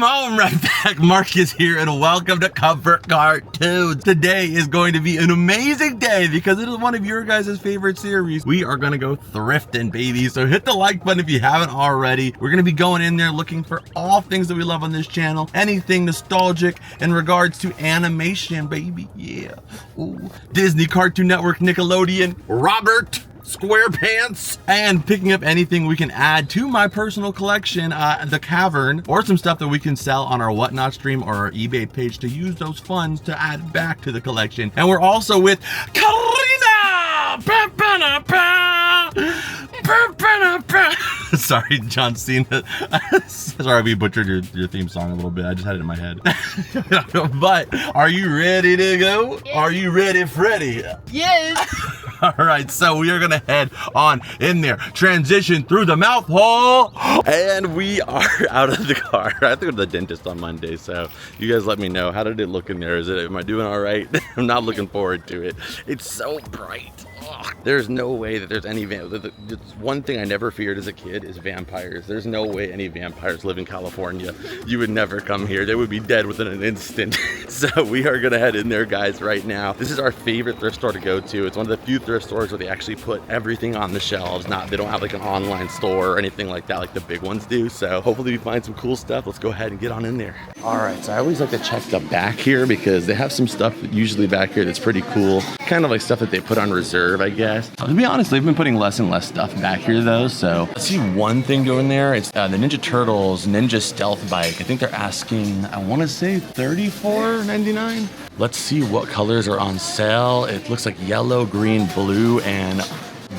Welcome home, right back. Marcus here, and welcome to Comfort Cartoons. Today is going to be an amazing day because it is one of your guys' favorite series. We are going to go thrifting, baby. So hit the like button if you haven't already. We're going to be going in there looking for all things that we love on this channel. Anything nostalgic in regards to animation, baby. Yeah. Ooh. Disney, Cartoon Network, Nickelodeon, Robert SquarePants, and picking up anything we can add to my personal collection, the cavern, or some stuff that we can sell on our Whatnot stream or our eBay page to use those funds to add back to the collection. And we're also with Karina! Sorry, John Cena. Sorry, we butchered your theme song a little bit. I just had it in my head. But are you ready to go? Yes. Are you ready, Freddy? Yes. All right, so we are gonna head on in there, transition through the mouth hole, and we are out of the car. I have to go to the dentist on Monday, so you guys let me know. How did it look in there? Am I doing all right? I'm not looking forward to it. It's so bright. Ugh. There's no way that there's any one thing I never feared as a kid is vampires. There's no way any vampires live in California. You would never come here. They would be dead within an instant. So we are gonna head in there, guys, right now. This is our favorite thrift store to go to. It's one of the few thrift stores where they actually put everything on the shelves. They don't have like an online store or anything like that like the big ones do. So hopefully we find some cool stuff. Let's go ahead and get on in there. All right, so I always like to check the back here because they have some stuff usually back here that's pretty cool. Kind of like stuff that they put on reserve, I guess. To be honest, they've been putting less and less stuff back here though. So let's see one thing going there. It's the Ninja Turtles Ninja Stealth Bike. I think they're asking, I want to say $34.99. Let's see what colors are on sale. It looks like yellow, green, blue, and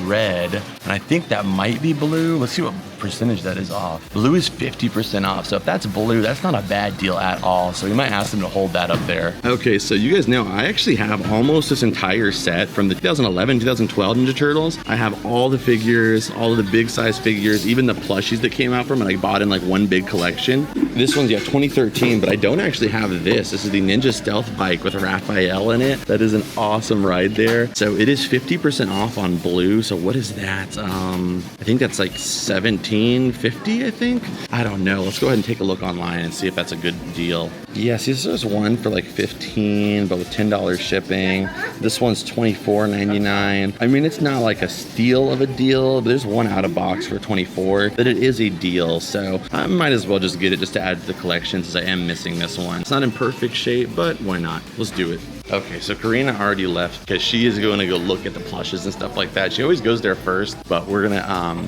red. And I think that might be blue. Let's see what percentage that is off. Blue is 50% off. So if that's blue, that's not a bad deal at all. So we might ask them to hold that up there. Okay, so you guys know I actually have almost this entire set from the 2011, 2012 Ninja Turtles. I have all the figures, all of the big size figures, even the plushies that came out from it. I bought in like one big collection. This one's 2013, but I don't actually have this. This is the Ninja Stealth Bike with Raphael in it. That is an awesome ride there. So it is 50% off on blue. So what is that? I think that's like $17.50, I think. I don't know. Let's go ahead and take a look online and see if that's a good deal. Yes, there's one for like $15, but with $10 shipping. This one's $24.99. I mean, it's not like a steal of a deal, but there's one out of box for $24, but it is a deal. So I might as well just get it just to add to the collection since I am missing this one. It's not in perfect shape, but why not? Let's do it. Okay, so Karina already left because she is going to go look at the plushes and stuff like that. She always goes there first, but we're gonna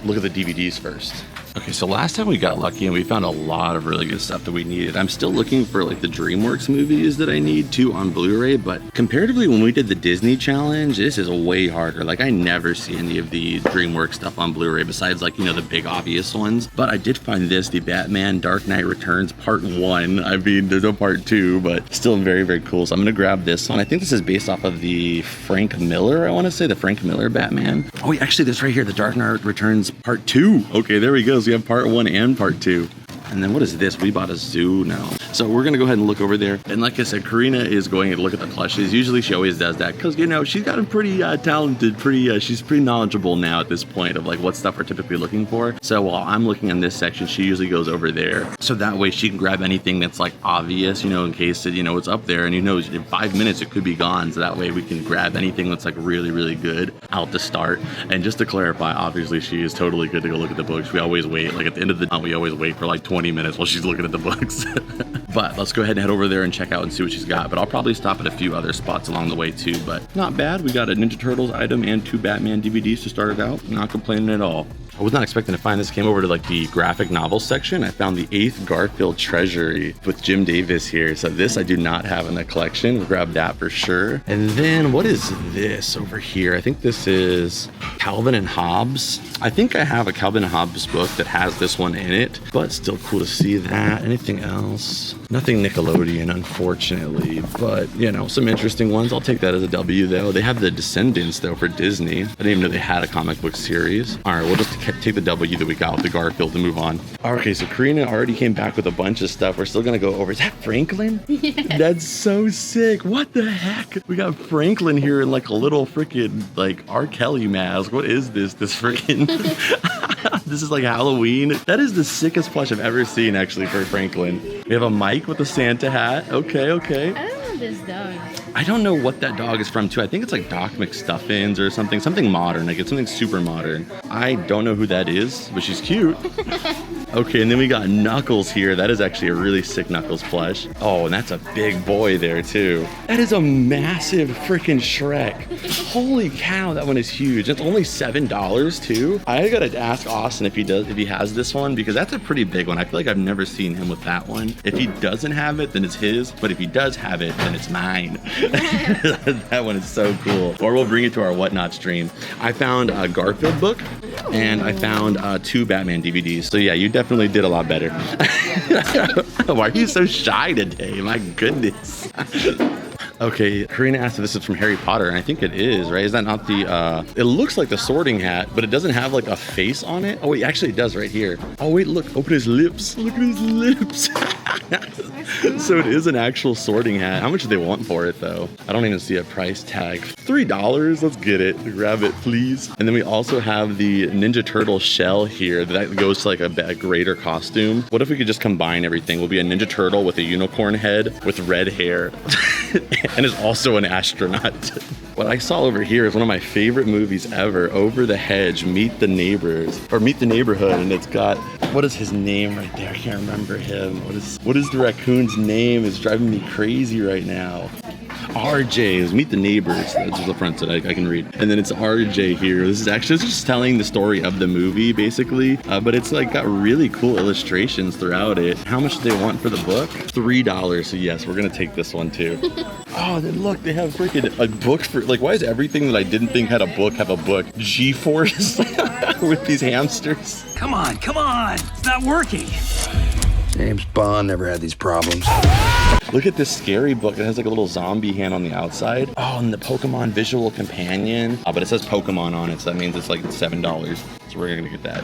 look at the DVDs first. Okay, so last time we got lucky and we found a lot of really good stuff that we needed. I'm still looking for like the DreamWorks movies that I need too on Blu-ray, but comparatively when we did the Disney challenge, this is way harder. Like I never see any of the DreamWorks stuff on Blu-ray besides like, you know, the big obvious ones. But I did find this, the Batman Dark Knight Returns Part 1. I mean, there's no Part 2, but still very, very cool. So I'm gonna grab this one. I think this is based off of the Frank Miller, I wanna say, the Frank Miller Batman. Oh wait, actually this right here, the Dark Knight Returns Part 2. Okay, there we go. So we have Part 1 and Part 2. And then what is this? We bought a zoo now. So we're gonna go ahead and look over there. And like I said, Karina is going to look at the plushies. Usually she always does that because, you know, she's got a pretty talented, she's pretty knowledgeable now at this point of like what stuff we're typically looking for. So while I'm looking in this section, she usually goes over there. So that way she can grab anything that's like obvious, you know, in case it, you know, it's up there and you know, in 5 minutes it could be gone. So that way we can grab anything that's like really, really good out to start. And just to clarify, obviously she is totally good to go look at the books. We always wait, like at the end of the night, we always wait for like 20 minutes while she's looking at the books. But let's go ahead and head over there and check out and see what she's got. But I'll probably stop at a few other spots along the way too, but not bad. We got a Ninja Turtles item and 2 Batman DVDs to start it out. Not complaining at all. I was not expecting to find this. Came over to like the graphic novel section. I found the 8th Garfield Treasury with Jim Davis here. So this I do not have in the collection. We'll grab that for sure. And then what is this over here? I think this is Calvin and Hobbes. I think I have a Calvin and Hobbes book that has this one in it, but still cool to see that. Anything else? Nothing Nickelodeon, unfortunately, but you know, some interesting ones. I'll take that as a W though. They have the Descendants though for Disney. I didn't even know they had a comic book series. All right, we'll just take the W that we got with the Garfield and move on. Okay, so Karina already came back with a bunch of stuff. We're still gonna go over. Is that Franklin? Yeah. That's so sick. What the heck? We got Franklin here in like a little freaking like R. Kelly mask. What is this? This freaking This is like Halloween. That is the sickest plush I've ever seen, actually, for Franklin. We have a Mike with a Santa hat. Okay, okay. I don't know this dog. I don't know what that dog is from, too. I think it's like Doc McStuffins or something. Something modern. Like, it's something super modern. I don't know who that is, but she's cute. Okay, and then we got Knuckles here. That is actually a really sick Knuckles plush. Oh, and that's a big boy there, too. That is a massive freaking Shrek. Holy cow, that one is huge. It's only $7, too. I gotta ask Austin if he has this one, because that's a pretty big one. I feel like I've never seen him with that one. If he doesn't have it, then it's his. But if he does have it, then it's mine. That one is so cool. Or we'll bring it to our Whatnot stream. I found a Garfield book, and I found 2 Batman DVDs. So yeah, you definitely did a lot better. Why are you so shy today? My goodness. Okay, Karina asked if this is from Harry Potter, and I think it is, right? Is that not the, it looks like the Sorting Hat, but it doesn't have like a face on it. Oh wait, actually it does right here. Oh wait, look, open his lips. Look at his lips. So it is an actual Sorting Hat. How much do they want for it though? I don't even see a price tag. $3, let's get it. Grab it, please. And then we also have the Ninja Turtle shell here that goes to like a greater costume. What if we could just combine everything? We'll be a Ninja Turtle with a unicorn head with red hair. And is also an astronaut. What I saw over here is one of my favorite movies ever, Over the Hedge, Meet the Neighbors, or Meet the Neighborhood, and it's got, what is his name right there? I can't remember him. What is the raccoon's name? It's driving me crazy right now. RJ is Meet the Neighbors. That's just the front that I can read. And then it's RJ here. This is actually just telling the story of the movie, basically. But it's like got really cool illustrations throughout it. How much do they want for the book? $3. So yes, we're gonna take this one too. Oh, then look, they have freaking a book for, like, why is everything that I didn't think had a book have a book? G-Force with these hamsters. Come on, it's not working. James Bond never had these problems. Look at this scary book. It has like a little zombie hand on the outside. Oh, and the Pokemon Visual Companion. Oh, but it says Pokemon on it, so that means it's like $7. So we're gonna get that.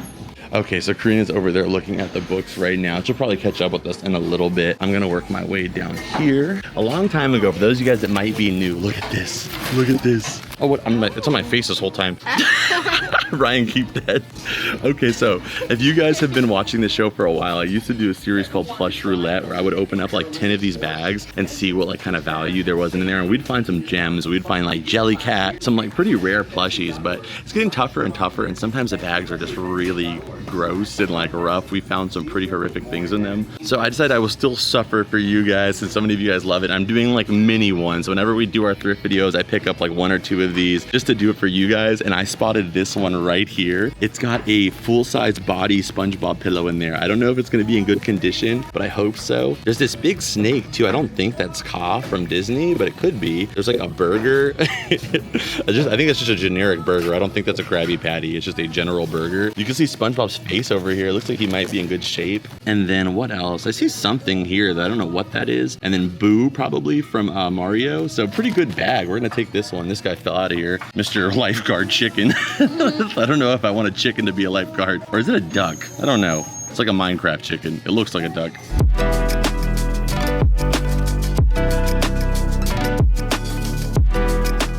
Okay, so Karina's over there looking at the books right now. She'll probably catch up with us in a little bit. I'm gonna work my way down here. A long time ago, for those of you guys that might be new, look at this. Look at this. Oh, what? It's on my face this whole time. Ryan, keep that. Okay, so if you guys have been watching the show for a while, I used to do a series called Plush Roulette, where I would open up like 10 of these bags and see what like kind of value there was in there, and we'd find some gems. We'd find like Jellycat, some like pretty rare plushies, but it's getting tougher and tougher, and sometimes the bags are just really gross and like rough. We found some pretty horrific things in them. So I decided I will still suffer for you guys, since so many of you guys love it. I'm doing like mini ones. Whenever we do our thrift videos, I pick up like 1 or 2 of these just to do it for you guys, and I spotted this one right here. It's got a full-size body SpongeBob pillow in there. I don't know if it's gonna be in good condition, but I hope so. There's this big snake too. I don't think that's Ka from Disney, but it could be. There's like a burger. I think it's just a generic burger. I don't think that's a Krabby Patty. It's just a general burger. You can see SpongeBob's face over here. It looks like he might be in good shape. And then what else? I see something here that I don't know what that is. And then Boo, probably from Mario. So pretty good bag. We're gonna take this one. This guy fell out of here. Mr. Lifeguard Chicken. I don't know if I want a chicken to be a lifeguard. Or is it a duck? I don't know. It's like a Minecraft chicken. It looks like a duck.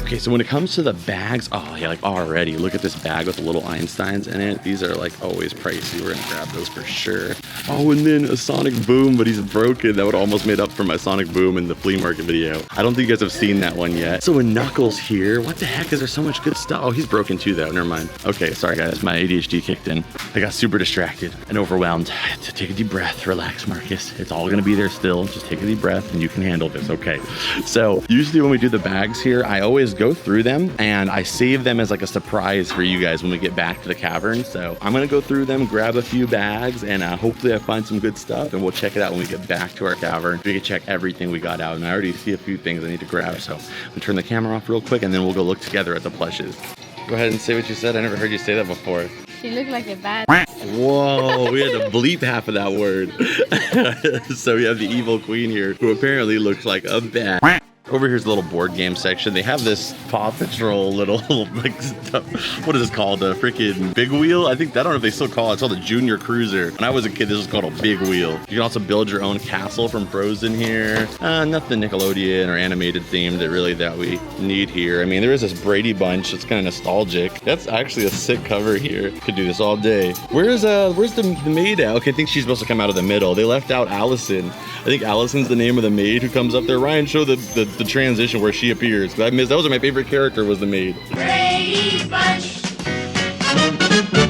Okay, so when it comes to the bags, oh yeah, like already, look at this bag with the little Einsteins in it. These are like always pricey. We're gonna grab those for sure. Oh, and then a Sonic Boom, but he's broken. That would almost made up for my Sonic Boom in the flea market video. I don't think you guys have seen that one yet. So with Knuckles here, what the heck, is there so much good stuff? Oh, he's broken too though, never mind. Okay, sorry guys, my ADHD kicked in. I got super distracted and overwhelmed. I had to take a deep breath, relax, Marcus. It's all gonna be there still. Just take a deep breath and you can handle this, okay? So usually when we do the bags here, I always go through them and I save them as like a surprise for you guys when we get back to the cavern. So I'm gonna go through them, grab a few bags, and hopefully I find some good stuff, and we'll check it out when we get back to our cavern. We can check everything we got out, and I already see a few things I need to grab. So I'm gonna turn the camera off real quick and then we'll go look together at the plushes. Go ahead and say what you said. I never heard you say that before. She looked like a bat. Whoa, we had to bleep half of that word. So we have the evil queen here, who apparently looks like a bat. Over here's the little board game section. They have this Paw Patrol little, like, what is this called? A freaking big wheel? I don't know if they still call it. It's called the Junior Cruiser. When I was a kid, this was called a big wheel. You can also build your own castle from Frozen here. Nothing Nickelodeon or animated themed that we need here. I mean, there is this Brady Bunch. It's kind of nostalgic. That's actually a sick cover here. Could do this all day. Where's the maid at? Okay, I think she's supposed to come out of the middle. They left out Allison. I think Allison's the name of the maid who comes up there. Ryan, show the transition where she appears. I missed. That was my favorite character, was the maid. Brady Bunch.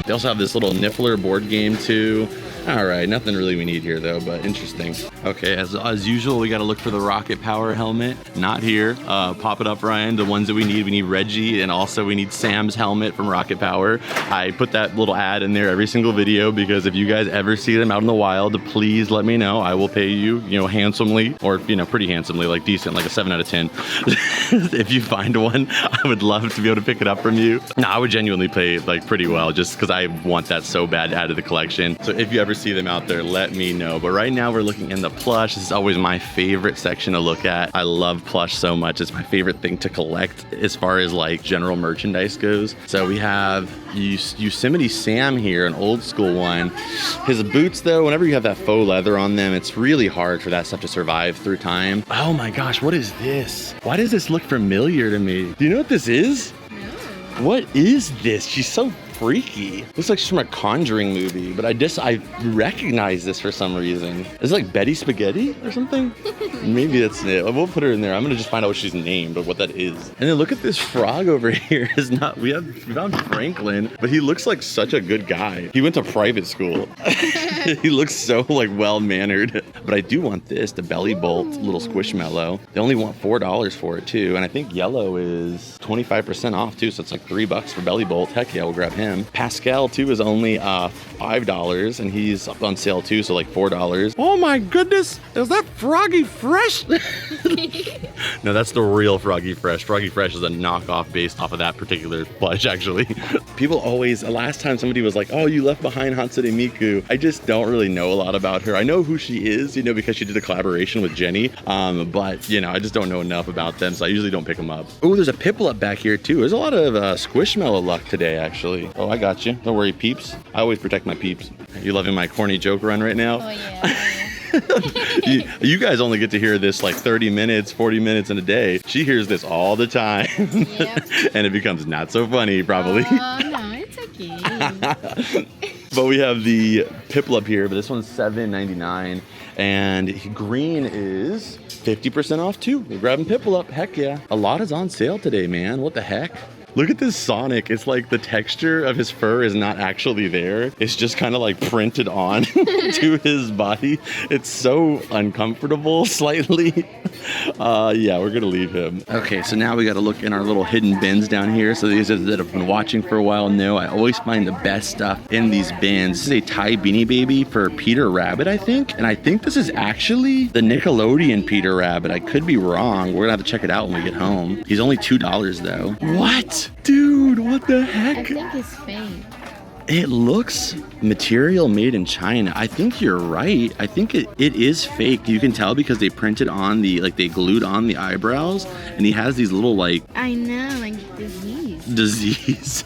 They also have this little Niffler board game too. All right, nothing really we need here though, but interesting. Okay, as usual, we gotta look for the rocket power helmet. Not here. Pop it up, Ryan. The ones that we need Reggie, and also we need Sam's helmet from Rocket Power. I put that little ad in there every single video because if you guys ever see them out in the wild, please let me know. I will pay you, handsomely, or pretty handsomely, like decent, like a 7 out of 10. If you find one, I would love to be able to pick it up from you. No, I would genuinely pay like pretty well, just because I want that so bad to add to the collection. So if you ever see them out there, let me know. But right now we're looking in the plush. This is always my favorite section to look at. I love plush so much. It's my favorite thing to collect as far as like general merchandise goes. So we have Yosemite Sam here, an old school one. His boots though, whenever you have that faux leather on them, it's really hard for that stuff to survive through time. Oh my gosh, what is this? Why does this look familiar to me? Do you know what this is? No. What is this? She's so freaky. Looks like she's from a Conjuring movie, but I recognize this for some reason. Is it like Betty Spaghetti or something? Maybe that's it. We'll put her in there. I'm gonna just find out what she's named or what that is. And then look at this frog over here. We found Franklin, but he looks like such a good guy. He went to private school. He looks so like well-mannered. But I do want this, the Belly Bolt little Squishmallow. They only want $4 for it too. And I think yellow is 25% off too. So it's like $3 for Belly Bolt. Heck yeah, we'll grab him. Pascal too is only $5 and he's up on sale too, so like $4. Oh my goodness, is that Froggy Fresh? No, that's the real Froggy Fresh. Froggy Fresh is a knockoff based off of that particular plush actually. People always, last time somebody was like, oh, you left behind Hatsune Miku. I just don't really know a lot about her. I know who she is, because she did a collaboration with Jenny, but I just don't know enough about them, so I usually don't pick them up. Oh, there's a Piplup back here too. There's a lot of Squishmallow luck today actually. Oh, I got you. Don't worry, peeps. I always protect my peeps. You loving my corny joke run right now? Oh, yeah. You guys only get to hear this like 30 minutes, 40 minutes in a day. She hears this all the time. Yep. And it becomes not so funny, probably. No, it's okay. But we have the Piplup here, but this one's $7.99. And green is 50% off too. We're grabbing Piplup. Heck yeah. A lot is on sale today, man. What the heck? Look at this Sonic. It's like the texture of his fur is not actually there. It's just kind of like printed on to his body. It's so uncomfortable slightly. Yeah, we're gonna leave him. Okay, so now we gotta look in our little hidden bins down here. So these that have been watching for a while know I always find the best stuff in these bins. This is a Thai Beanie Baby for Peter Rabbit, I think. And I think this is actually the Nickelodeon Peter Rabbit. I could be wrong. We're gonna have to check it out when we get home. He's only $2 though. What? Dude, what the heck? I think it's fake. It looks material made in China. I think you're right. I think it is fake. You can tell because they printed on they glued on the eyebrows, and he has these little I know, like disease.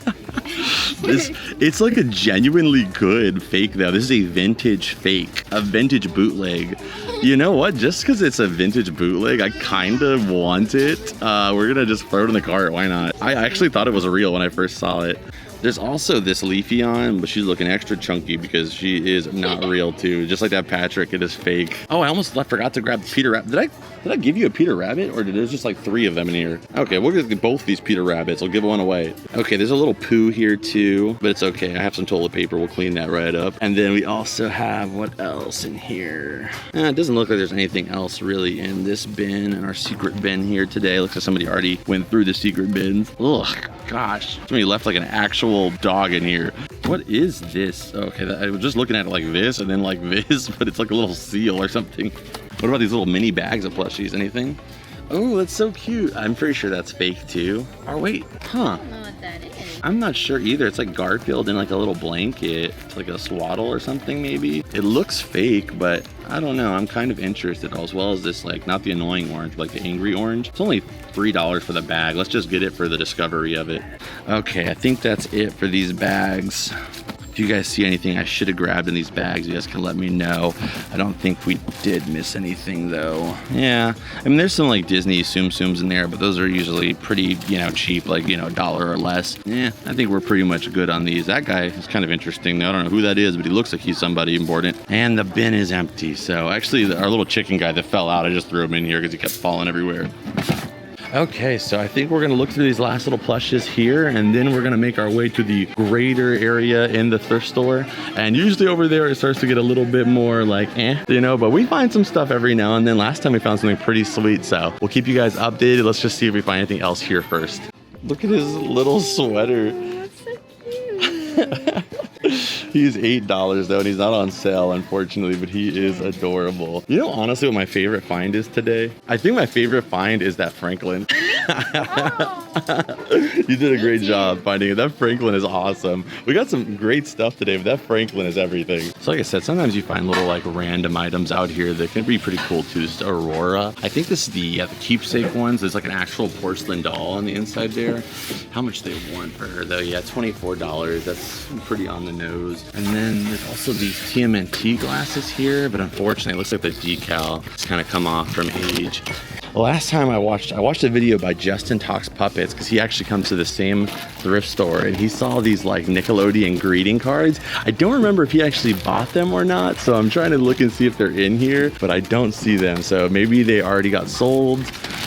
It's like a genuinely good fake though. This is a vintage fake, a vintage bootleg. You know what? Just because it's a vintage bootleg, I kind of want it. We're gonna just throw it in the cart. Why not? I actually thought it was real when I first saw it. There's also this Leafeon, but she's looking extra chunky because she is not real too. Just like that Patrick, it is fake. Oh, I almost forgot to grab Peter Rabbit. Did I give you a Peter Rabbit, or did there's just like 3 of them in here? Okay, we'll get both these Peter Rabbits. I'll give one away. Okay, there's a little poo here too, but it's okay. I have some toilet paper. We'll clean that right up. And then we also have, what else in here? It doesn't look like there's anything else really in this bin, in our secret bin here today. Looks like somebody already went through the secret bins. Ugh, gosh. Somebody left like an actual dog in here. What is this? Okay, I was just looking at it like this and then like this, but it's like a little seal or something. What about these little mini bags of plushies? Anything? Oh, that's so cute. I'm pretty sure that's fake too. Or wait, huh? I don't know what that is. I'm not sure either. It's like Garfield in like a little blanket. It's like a swaddle or something maybe. It looks fake, but I don't know. I'm kind of interested, as well as this, like, not the annoying orange, but like the angry orange. It's only $3 for the bag. Let's just get it for the discovery of it. Okay, I think that's it for these bags. If you guys see anything I should have grabbed in these bags, you guys can let me know. I don't think we did miss anything though. Yeah, I mean, there's some like Disney Tsum Tsums in there, but those are usually pretty, you know, cheap, like, you know, $1 or less. Yeah, I think we're pretty much good on these. That guy is kind of interesting. I don't know who that is, but he looks like he's somebody important. And the bin is empty. So actually our little chicken guy that fell out, I just threw him in here because he kept falling everywhere. Okay, so I think we're gonna look through these last little plushes here, and then we're gonna make our way to the greater area in the thrift store. And usually over there, it starts to get a little bit more like, you know, but we find some stuff every now and then. Last time we found something pretty sweet, so we'll keep you guys updated. Let's just see if we find anything else here first. Look at his little sweater. That's so cute. He's $8 though, and he's not on sale, unfortunately, but he is adorable. You know, honestly, what my favorite find is today? I think my favorite find is that Franklin. You did a great job finding it. That Franklin is awesome. We got some great stuff today, but that Franklin is everything. So like I said, sometimes you find little like random items out here that can be pretty cool too. This is Aurora. I think this is the keepsake ones. There's like an actual porcelain doll on the inside there. How much they want for her though? Yeah, $24. That's pretty on the nose. And then there's also these TMNT glasses here, but unfortunately it looks like the decal has kind of come off from age. Last time I watched a video by Justin Talks Puppets, because he actually comes to the same thrift store, and he saw these like Nickelodeon greeting cards. I don't remember if he actually bought them or not, so I'm trying to look and see if they're in here, but I don't see them. So maybe they already got sold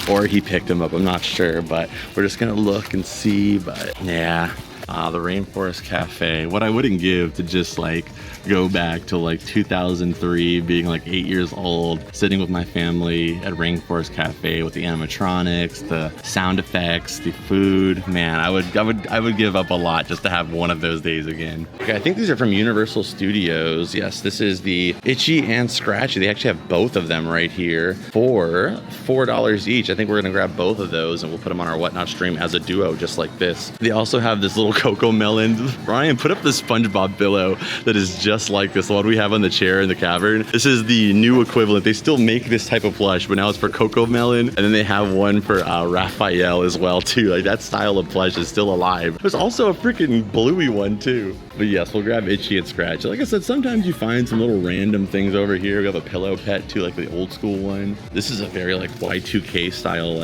or he picked them up. I'm not sure, but we're just gonna look and see. But yeah. The Rainforest Cafe. What I wouldn't give to just like go back to like 2003, being like 8 years old, sitting with my family at Rainforest Cafe with the animatronics, the sound effects, the food. Man, I would give up a lot just to have one of those days again. Okay, I think these are from Universal Studios. Yes, this is the Itchy and Scratchy. They actually have both of them right here for $4 each. I think we're gonna grab both of those and we'll put them on our Whatnot stream as a duo, just like this. They also have this little Coco Melon. Ryan, put up the SpongeBob pillow that is just like this one we have on the chair in the cavern. This is the new equivalent. They still make this type of plush, but now it's for Coco Melon, and then they have one for Raphael as well too. Like that style of plush is still alive. There's also a freaking bluey one too. But yes, we'll grab Itchy and Scratch. Like I said, sometimes you find some little random things over here. We have a pillow pet too, like the old school one. This is a very like Y2K style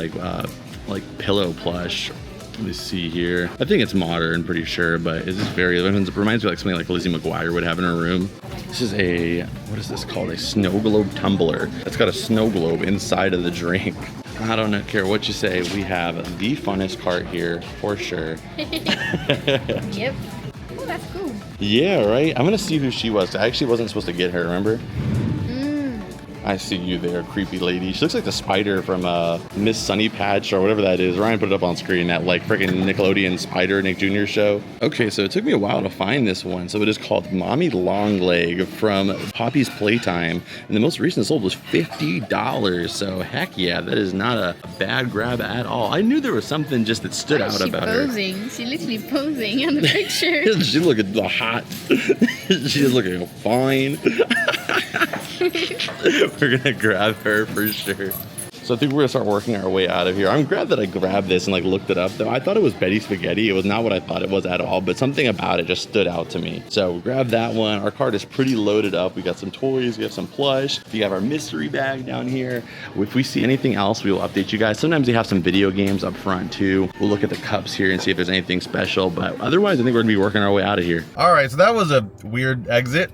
like pillow plush. Let me see here. I think it's modern, pretty sure, but it's just very, it reminds me like something like Lizzie McGuire would have in her room. This is a, what is this called? A snow globe tumbler. It's got a snow globe inside of the drink. I don't care what you say. We have the funnest cart here for sure. Yep. Oh, that's cool. Yeah, right? I'm gonna see who she was. I actually wasn't supposed to get her, remember? I see you there, creepy lady. She looks like the spider from Miss Sunny Patch or whatever that is. Ryan put it up on screen, that like freaking Nickelodeon Spider Nick Jr. show. Okay, so it took me a while to find this one. So it is called Mommy Longleg from Poppy's Playtime. And the most recent sold was $50. So heck yeah, that is not a bad grab at all. I knew there was something just that stood out about posing? Her. She's literally posing on the picture. She's looking hot. She's looking fine. We're gonna grab her for sure. So I think we're gonna start working our way out of here. I'm glad that I grabbed this and like looked it up though. I thought it was Betty Spaghetti. It was not what I thought it was at all, but something about it just stood out to me. So we grabbed that one. Our cart is pretty loaded up. We got some toys, we have some plush. We have our mystery bag down here. If we see anything else, we will update you guys. Sometimes they have some video games up front too. We'll look at the cups here and see if there's anything special, but otherwise I think we're gonna be working our way out of here. All right, so that was a weird exit.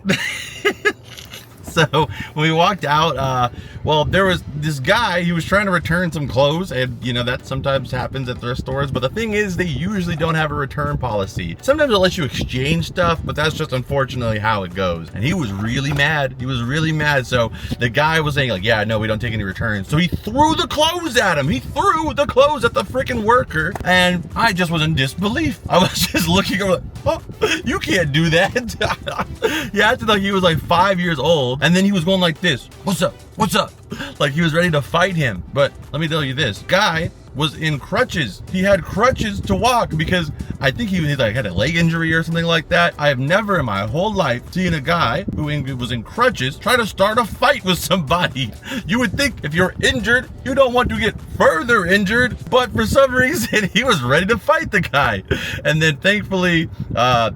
So when we walked out, well, there was this guy, he was trying to return some clothes, and you know, that sometimes happens at thrift stores, but the thing is, they usually don't have a return policy. Sometimes they'll let you exchange stuff, but that's just unfortunately how it goes. And he was really mad. He was really mad. So the guy was saying like, yeah, no, we don't take any returns. So he threw the clothes at him. He threw the clothes at the freaking worker. And I just was in disbelief. I was just looking over like, oh, you can't do that. He acted like he was like 5 years old. And then he was going like this, what's up, what's up? Like he was ready to fight him. But let me tell you this, guy was in crutches. He had crutches to walk because I think he like had a leg injury or something like that. I have never in my whole life seen a guy who was in crutches try to start a fight with somebody. You would think if you're injured, you don't want to get further injured, but for some reason he was ready to fight the guy. And then thankfully,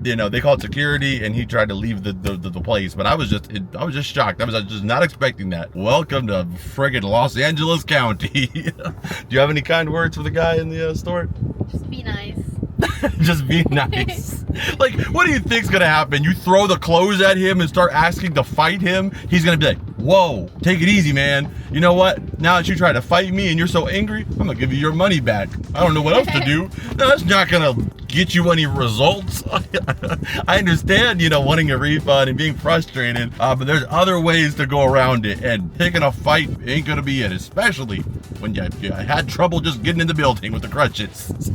you know, they called security and he tried to leave the place. But I was just shocked. I was just not expecting that. Welcome to friggin' Los Angeles County. Do you have any kind words for the guy in the store? Just be nice. Just be nice. Like, what do you think's gonna happen? You throw the clothes at him and start asking to fight him? He's gonna be like, whoa, take it easy, man. You know what? Now that you try to fight me and you're so angry, I'm gonna give you your money back. I don't know what else to do. No, that's not gonna get you any results. I understand, you know, wanting a refund and being frustrated, but there's other ways to go around it, and picking a fight ain't gonna be it, especially when you had trouble just getting in the building with the crutches.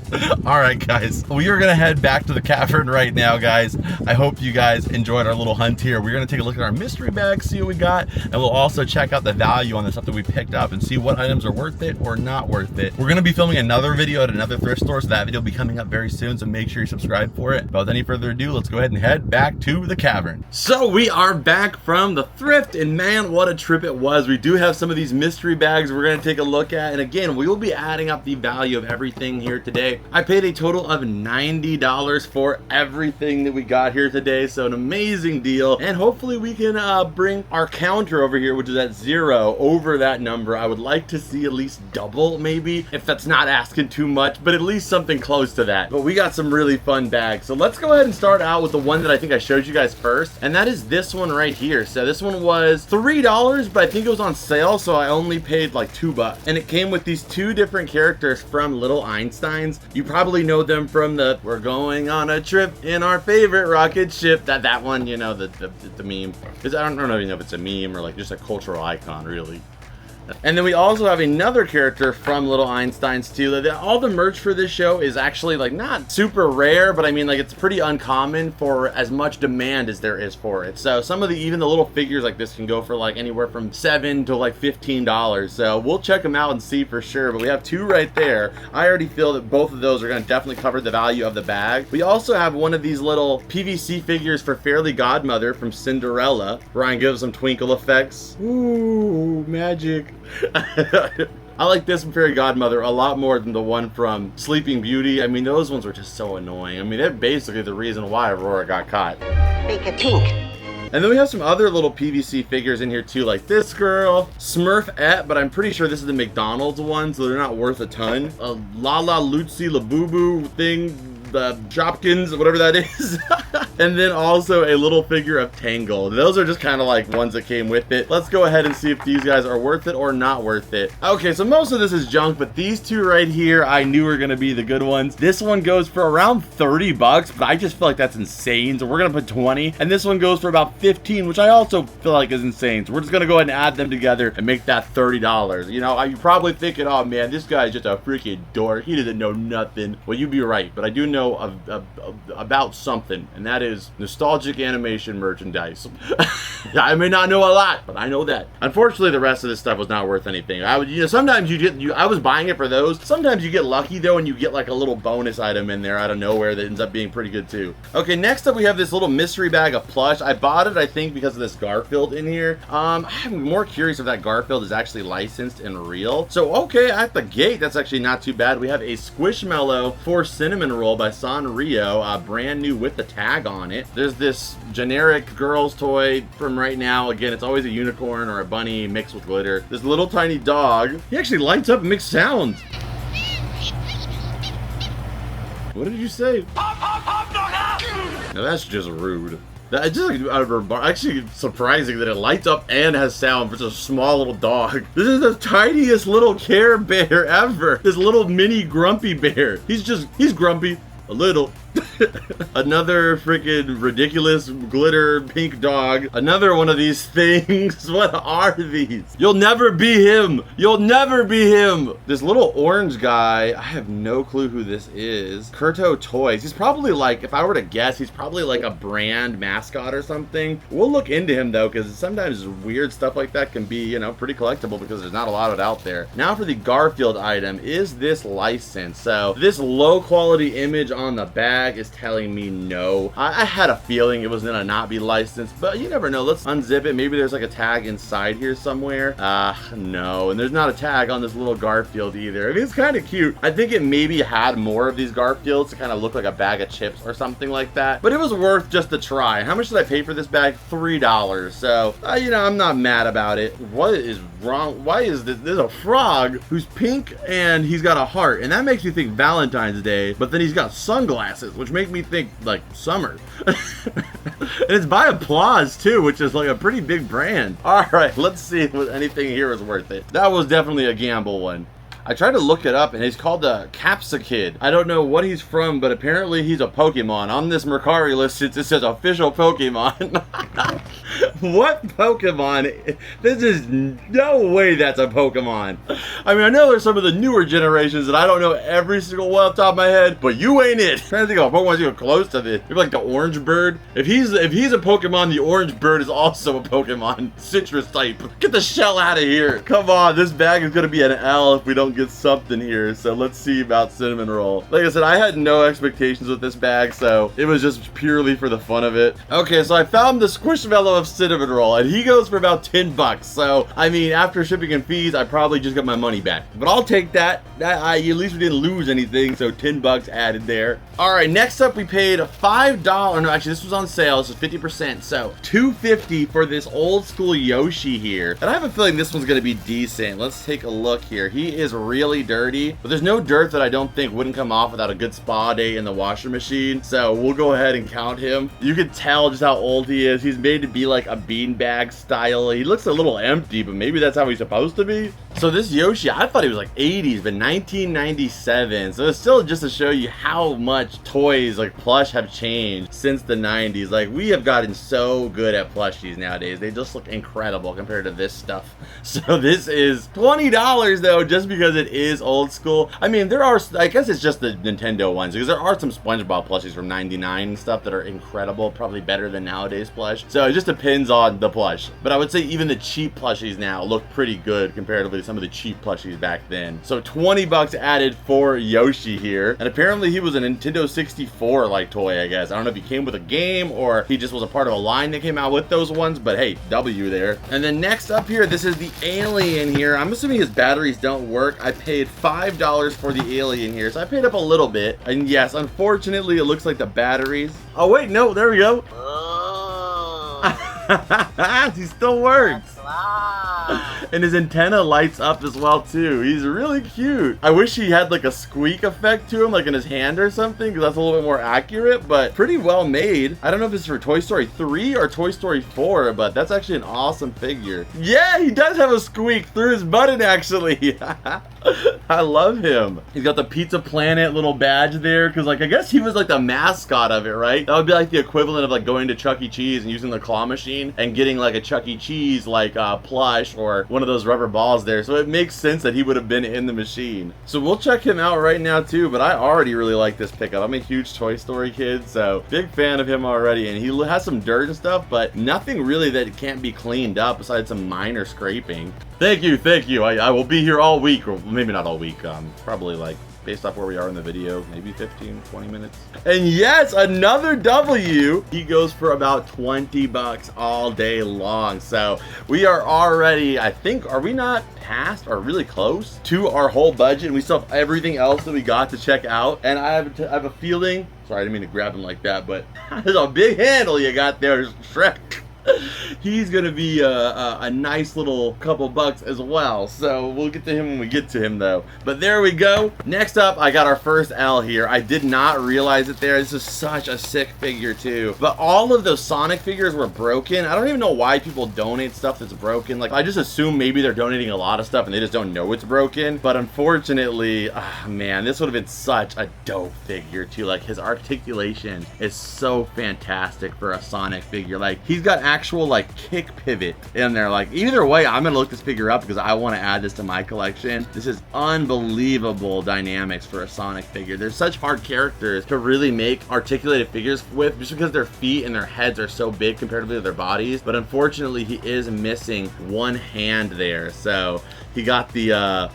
All right, guys, we are gonna head back to the cavern right now, guys. I hope you guys enjoyed our little hunt here. We're gonna take a look at our mystery bag, see what we got, and we'll also check out the value on the stuff that we picked up and see what items are worth it or not worth it. We're gonna be filming another video at another thrift store, so that video will be coming up very soon, so make sure you subscribe for it. But without any further ado, let's go ahead and head back to the cavern. So we are back from the thrift, and man, what a trip it was. We do have some of these mystery bags we're gonna take a look at, and again, we will be adding up the value of everything here today. I paid a total of $90 for everything that we got here today, so an amazing deal, and hopefully we can bring our counter over here, which is at 0, over that number. I would like to see at least double, maybe, if that's not asking too much, but at least something close to that. But we got some really fun bags, so let's go ahead and start out with the one that I think I showed you guys first, and that is this one right here. So this one was $3, but I think it was on sale, so I only paid like $2, and it came with these two different characters from Little Einsteins. You probably know them from the "We're going on a trip in our favorite rocket ship," that one, you know, the meme. I don't know if it's a meme or like just a cultural icon, really. And then we also have another character from Little Einsteins too. All the merch for this show is actually like not super rare, but I mean like it's pretty uncommon for as much demand as there is for it. So some of even the little figures like this can go for like anywhere from $7 to like $15. So we'll check them out and see for sure. But we have two right there. I already feel that both of those are going to definitely cover the value of the bag. We also have one of these little PVC figures for Fairy Godmother from Cinderella. Ryan gives some twinkle effects. Ooh, magic. I like this Fairy Godmother a lot more than the one from Sleeping Beauty. I mean, those ones were just so annoying. I mean, they're basically the reason why Aurora got caught. Make a tink. And then we have some other little PVC figures in here too, like this girl, Smurfette, but I'm pretty sure this is the McDonald's one, so they're not worth a ton. A Lala Lucy Labubu thing, the Shopkins, whatever that is. And then also a little figure of Tangle. Those are just kind of like ones that came with it. Let's go ahead and see if these guys are worth it or not worth it. Okay, so most of this is junk, but these two right here I knew were gonna be the good ones. This one goes for around $30, but I just feel like that's insane, so we're gonna put 20. And this one goes for about 15, which I also feel like is insane. So we're just gonna go ahead and add them together and make that $30. You know, you're probably thinking, oh man, this guy's just a freaking dork. He doesn't know nothing. Well, you'd be right, but I do know about something, and that is nostalgic animation merchandise. I may not know a lot, but I know that. Unfortunately, the rest of this stuff was not worth anything. Sometimes I was buying it for those. Sometimes you get lucky though, and you get like a little bonus item in there out of nowhere that ends up being pretty good too. Okay, next up we have this little mystery bag of plush. I bought it, I think, because of this Garfield in here. I'm more curious if that Garfield is actually licensed and real. So okay, at the gate, that's actually not too bad. We have a Squishmallow for Cinnamon Roll by Sanrio, brand new with the tag on it. There's this generic girl's toy from right now. Again, it's always a unicorn or a bunny mixed with glitter. This little tiny dog. He actually lights up and makes sounds. What did you say? Now that's just rude. That's just actually surprising that it lights up and has sound for such a small little dog. This is the tiniest little Care Bear ever. This little mini grumpy bear. He's grumpy. A little. Another freaking ridiculous glitter pink dog. Another one of these things. What are these? You'll never be him. You'll never be him. This little orange guy, I have no clue who this is. Kurto Toys. He's probably like, if I were to guess, he's probably like a brand mascot or something. We'll look into him though, because sometimes weird stuff like that can be, you know, pretty collectible because there's not a lot of it out there. Now for the Garfield item, is this licensed? So this low quality image on the bag is telling me no. I had a feeling it was gonna not be licensed, but you never know. Let's unzip it. Maybe there's like a tag inside here somewhere. No, and there's not a tag on this little Garfield either. I mean, it's kind of cute. I think it maybe had more of these Garfields to kind of look like a bag of chips or something like that, but it was worth just a try. How much did I pay for this bag? $3. So, you know, I'm not mad about it. What is wrong? Why is this? There's a frog who's pink and he's got a heart, and that makes me think Valentine's Day, but then he's got sunglasses, which make me think like summer. And it's by Applause too, which is like a pretty big brand. All right, let's see if anything here is worth it. That was definitely a gamble one. I tried to look it up, and he's called the Capsakid. I don't know what he's from, but apparently he's a Pokemon. On this Mercari list, it says official Pokemon. What Pokemon? This is no way that's a Pokemon. I mean, I know there's some of the newer generations that I don't know every single one off the top of my head, but you ain't it. I'm trying to think of a Pokemon's even close to this. Maybe like the Orange Bird. If he's a Pokemon, the Orange Bird is also a Pokemon. Citrus type. Get the shell out of here. Come on, this bag is gonna be an L if we don't get something here. So let's see about Cinnamon Roll. Like I said, I had no expectations with this bag, so it was just purely for the fun of it. Okay, so I found the Squishmallow of Cinnamon Roll, and he goes for about 10 bucks. So I mean, after shipping and fees, I probably just got my money back, but I'll take that. At least we didn't lose anything, so 10 bucks added there. All right, next up we paid $5. No, actually this was on sale. This was 50%, so $2.50 for this old school Yoshi here. And I have a feeling this one's gonna be decent. Let's take a look here. He is really dirty, but there's no dirt that I don't think wouldn't come off without a good spa day in the washer machine. So we'll go ahead and count him. You can tell just how old he is. He's made to be like a beanbag style. He looks a little empty, but maybe that's how he's supposed to be. So this Yoshi, I thought he was like 80s, but 1997. So it's still just to show you how much toys like Plush have changed since the 90s. Like, we have gotten so good at plushies nowadays. They just look incredible compared to this stuff. So this is $20 though, just because it is old school. I mean, there are, I guess it's just the Nintendo ones, because there are some SpongeBob plushies from '99 and stuff that are incredible, probably better than nowadays plush. So it just depends on the plush. But I would say even the cheap plushies now look pretty good comparatively to some of the cheap plushies back then. So 20 bucks added for Yoshi here. And apparently he was a Nintendo 64 like toy, I guess. I don't know if he came with a game or he just was a part of a line that came out with those ones, but hey, W there. And then next up here, this is the alien here. I'm assuming his batteries don't work. I paid $5 for the alien here, so I paid up a little bit. And yes, unfortunately, it looks like the batteries. Oh wait, no, there we go. He still works. And his antenna lights up as well too. He's really cute. I wish he had like a squeak effect to him, like in his hand or something, because that's a little bit more accurate, but pretty well made. I don't know if it's for Toy Story 3 or Toy Story 4, but that's actually an awesome figure. Yeah, he does have a squeak through his button actually. I love him. He's got the Pizza Planet little badge there, because like I guess he was like the mascot of it, right? That would be like the equivalent of like going to Chuck E. Cheese and using the claw machine and getting like a Chuck E. Cheese like plush or one of those rubber balls there. So it makes sense that he would have been in the machine. So we'll check him out right now too, but I already really like this pickup. I'm a huge Toy Story kid, so big fan of him already. And he has some dirt and stuff, but nothing really that can't be cleaned up besides some minor scraping. Thank you, thank you. I will be here all week, or maybe not all week, probably like based off where we are in the video, maybe 15, 20 minutes. And yes, another W. He goes for about 20 bucks all day long. So we are already, I think, are we not past or really close to our whole budget? And we still have everything else that we got to check out. And I have a feeling, sorry, I didn't mean to grab him like that, but there's a big handle you got there, Shrek. he's gonna be a nice little couple bucks as well. So we'll get to him when we get to him though. But there we go. Next up, I got our first L here. I did not realize it there. This is such a sick figure too. But all of those Sonic figures were broken. I don't even know why people donate stuff that's broken. Like, I just assume maybe they're donating a lot of stuff and they just don't know it's broken. But unfortunately, man, this would have been such a dope figure too. Like, his articulation is so fantastic for a Sonic figure. Like, he's got actual like kick pivot in there. Like, either way, I'm gonna look this figure up because I want to add this to my collection. This is unbelievable dynamics for a Sonic figure. There's such hard characters to really make articulated figures with, just because their feet and their heads are so big comparatively to their bodies. But unfortunately, he is missing one hand there, so he got the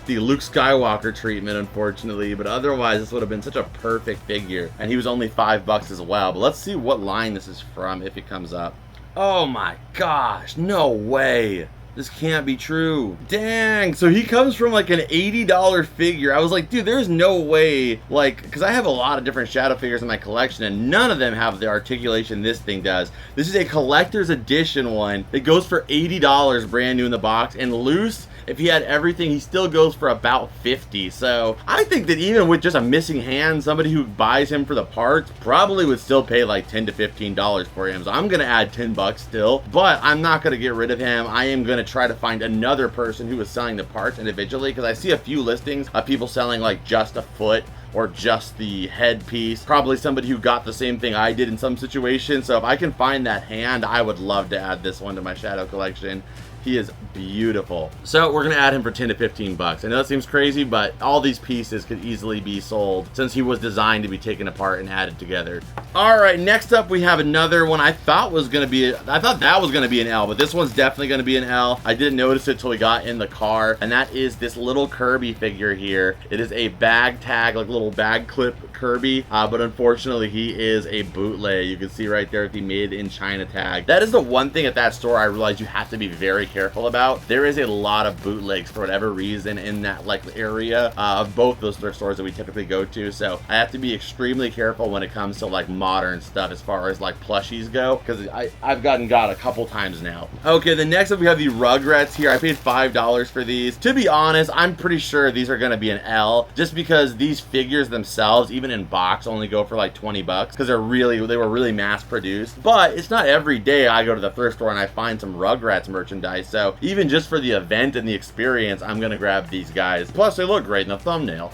Luke Skywalker treatment, unfortunately. But otherwise, this would have been such a perfect figure, and he was only $5 as well. But let's see what line this is from if it comes up. Oh my gosh, no way. This can't be true. Dang, so he comes from like an $80 figure. I was like, dude, there's no way, like, because I have a lot of different Shadow figures in my collection and none of them have the articulation this thing does. This is a collector's edition one. It goes for $80 brand new in the box, and loose, if he had everything, he still goes for about $50. So I think that even with just a missing hand, somebody who buys him for the parts probably would still pay like $10 to $15 for him. So I'm gonna add $10 still, but I'm not gonna get rid of him. I am gonna try to find another person who is selling the parts individually, because I see a few listings of people selling like just a foot or just the headpiece. Probably somebody who got the same thing I did in some situation. So if I can find that hand, I would love to add this one to my Shadow collection. He is beautiful. So we're gonna add him for 10 to 15 bucks. I know that seems crazy, but all these pieces could easily be sold since he was designed to be taken apart and added together. All right, next up we have another one I thought that was gonna be an L, but this one's definitely gonna be an L. I didn't notice it till we got in the car, and that is this little Kirby figure here. It is a bag tag, like little bag clip Kirby, but unfortunately he is a bootleg. You can see right there the made in China tag. That is the one thing at that store I realized you have to be very careful about. There is a lot of bootlegs for whatever reason in that like area of both those thrift stores that we typically go to. So I have to be extremely careful when it comes to like modern stuff as far as like plushies go, because I've got a couple times now. Okay, then next up we have the Rugrats here. I paid $5 for these. To be honest, I'm pretty sure these are gonna be an L, just because these figures themselves, even in box, only go for like 20 bucks because they were really mass produced. But it's not every day I go to the thrift store and I find some Rugrats merchandise. So even just for the event and the experience, I'm gonna grab these guys. Plus they look great in the thumbnail.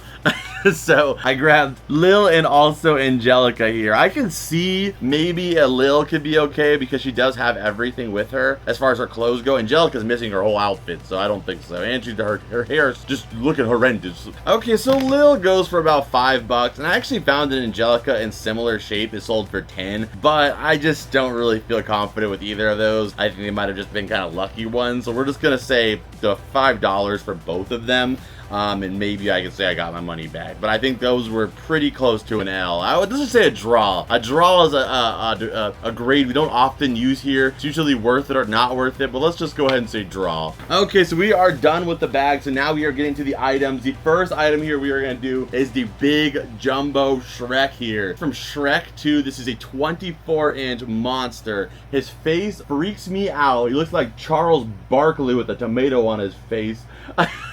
So I grabbed Lil and also Angelica here. I can see maybe a Lil could be okay because she does have everything with her as far as her clothes go. Angelica's missing her whole outfit, so I don't think so. And her hair is just looking horrendous. Okay, so Lil goes for about $5, and I actually found an Angelica in similar shape is sold for 10, but I just don't really feel confident with either of those. I think they might have just been kind of lucky ones, so we're just gonna say the $5 for both of them. And maybe I can say I got my money back, but I think those were pretty close to an L. I would just say a draw. A draw is a grade we don't often use here. It's usually worth it or not worth it, but let's just go ahead and say draw. Okay, so we are done with the bag, so now we are getting to the items. The first item here we are gonna do is the big jumbo Shrek here. From Shrek 2, this is a 24-inch monster. His face freaks me out. He looks like Charles Barkley with a tomato on his face.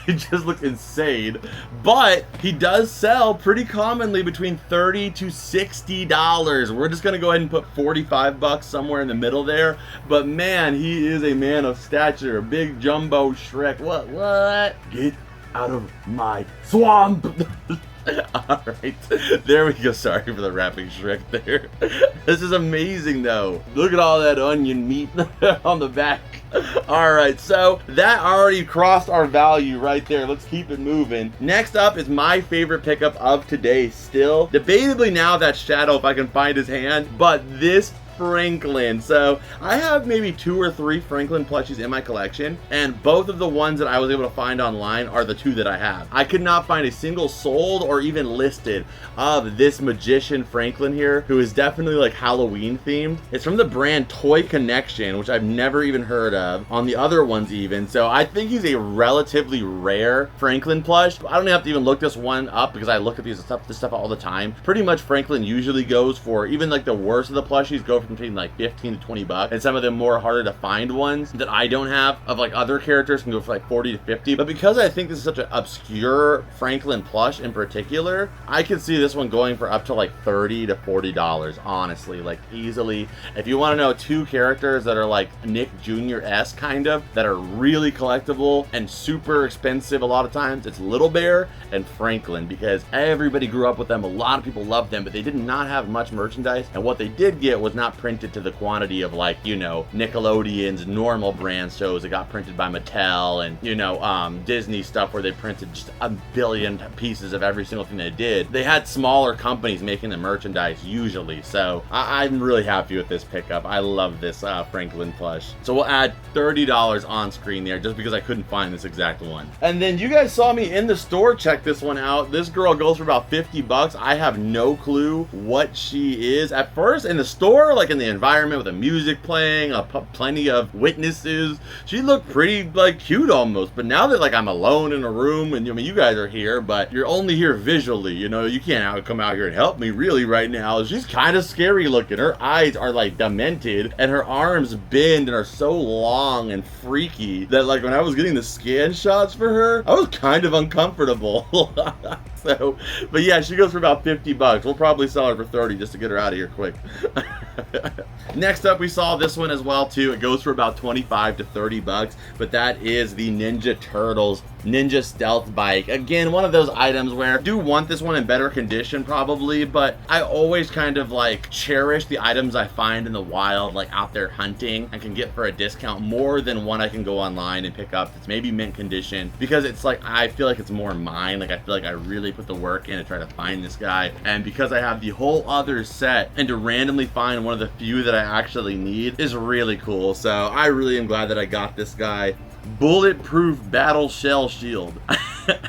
It just looks insane, but he does sell pretty commonly between $30 to $60. We're just gonna go ahead and put 45 bucks somewhere in the middle there. But man, he is a man of stature. Big jumbo Shrek. What? Get out of my swamp. All right, there we go. Sorry for the rapping Shrek there. This is amazing though. Look at all that onion meat on the back. All right, so that already crossed our value right there. Let's keep it moving. Next up is my favorite pickup of today still. Debatably now that's Shadow if I can find his hand, but this Franklin. So I have maybe 2 or 3 Franklin plushies in my collection, and both of the ones that I was able to find online are the 2 that I have. I could not find a single sold or even listed of this magician Franklin here, who is definitely like Halloween themed. It's from the brand Toy Connection, which I've never even heard of on the other ones even. So I think he's a relatively rare Franklin plush. I don't have to even look this one up because I look at this stuff all the time. Pretty much Franklin usually goes for, even like the worst of the plushies go from between like 15 to 20 bucks, and some of them more harder to find ones that I don't have of like other characters can go for like 40 to 50. But because I think this is such an obscure Franklin plush in particular, I could see this one going for up to like $30 to $40, honestly, like easily. If you want to know two characters that are like Nick Jr.-esque kind of, that are really collectible and super expensive a lot of times, it's Little Bear and Franklin, because everybody grew up with them. A lot of people loved them, but they did not have much merchandise, and what they did get was not printed to the quantity of like, you know, Nickelodeon's normal brand shows that got printed by Mattel, and you know, Disney stuff where they printed just a billion pieces of every single thing they did. They had smaller companies making the merchandise usually, so I'm really happy with this pickup. I love this Franklin plush. So we'll add $30 on screen there just because I couldn't find this exact one. And then you guys saw me in the store check this one out. This girl goes for about 50 bucks. I have no clue what she is. At first in the store, like in the environment with the music playing, plenty of witnesses, she looked pretty like cute almost. But now that like I'm alone in a room, and I mean you guys are here, but you're only here visually, you know, you can't come out here and help me really right now. She's kind of scary looking. Her eyes are like demented, and her arms bend and are so long and freaky that like when I was getting the scan shots for her, I was kind of uncomfortable. So, but yeah, she goes for about 50 bucks. We'll probably sell her for 30 just to get her out of here quick. Next up, we saw this one as well too. It goes for about 25 to 30 bucks, but that is the Ninja Turtles Ninja Stealth Bike. Again, one of those items where I do want this one in better condition probably, but I always kind of like cherish the items I find in the wild, like out there hunting, and can get for a discount more than one I can go online and pick up that's maybe mint condition, because it's like, I feel like it's more mine. Like I feel like I really put the work in to try to find this guy, and because I have the whole other set, and to randomly find one of the few that I actually need is really cool. So I really am glad that I got this guy. Bulletproof Battle Shell Shield.